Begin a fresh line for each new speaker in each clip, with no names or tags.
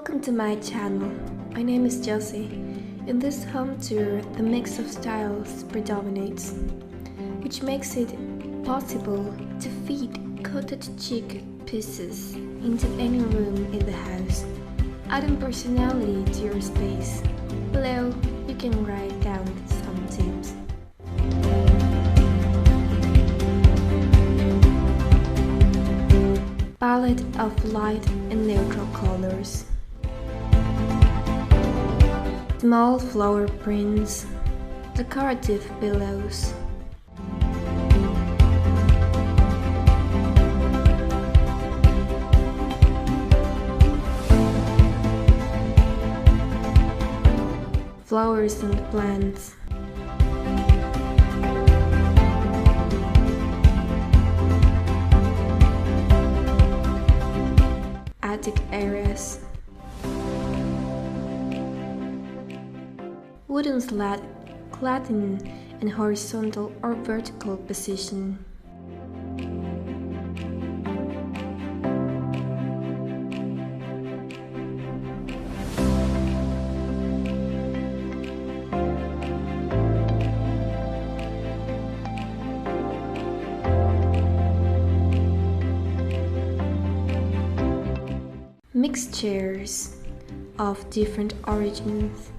Welcome to my channel. My name is Josie. In this home tour, the mix of styles predominates, which makes it possible to fit cottage chic pieces into any room in the house, adding personality to your space. Below, you can write down some tips. Palette of light and neutral colors. Small flower prints. Decorative pillows. Flowers and plants. Attic areas. Wooden slat, cladding in horizontal or vertical position. Mixtures of different origins.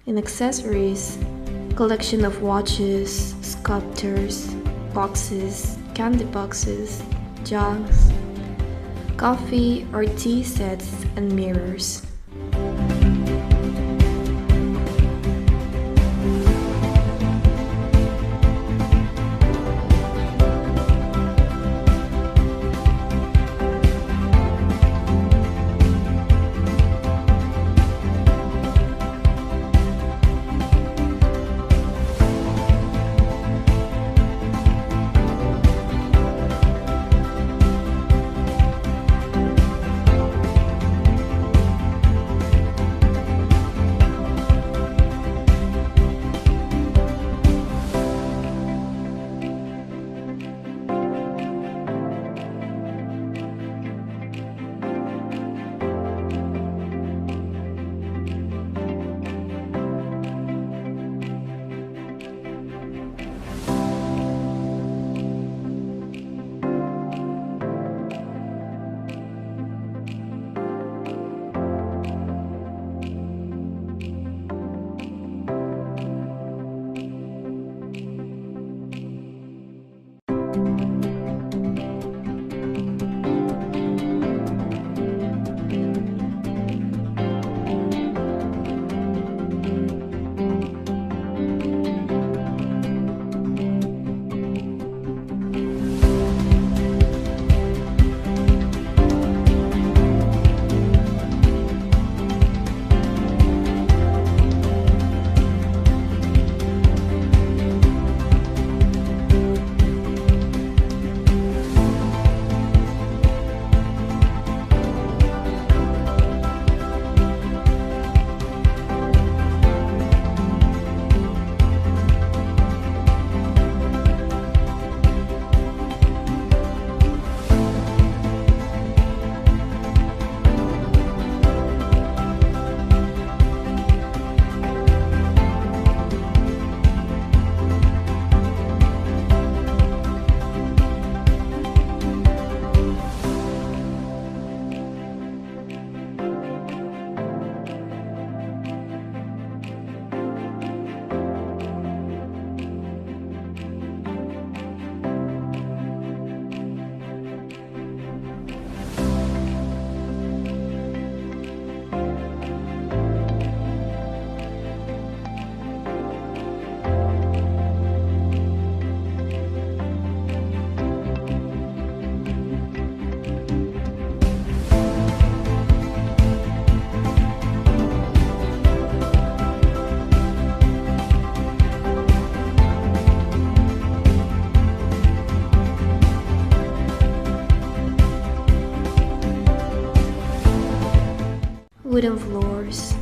In accessories, collection of watches, sculptures, boxes, candy boxes, jugs, coffee or tea sets, and mirrors. wooden floors.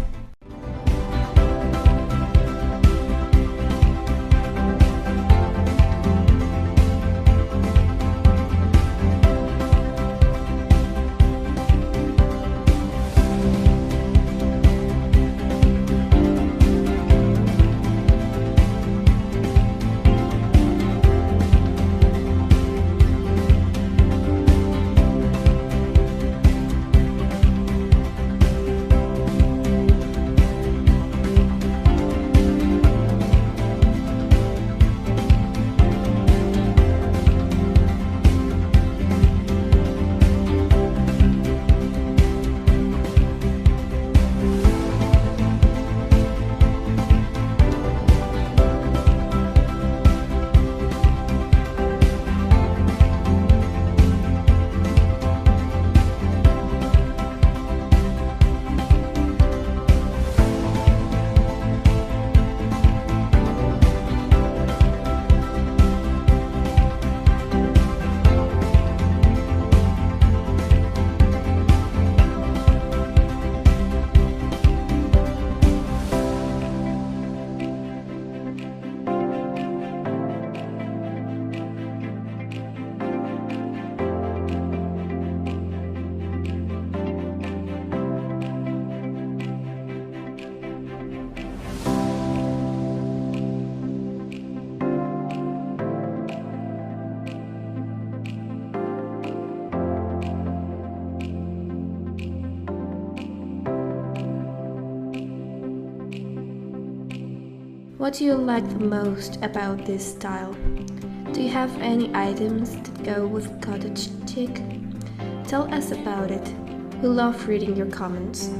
What do you like the most about this style? Do you have any items that go with cottage chic? Tell us about it. We love reading your comments.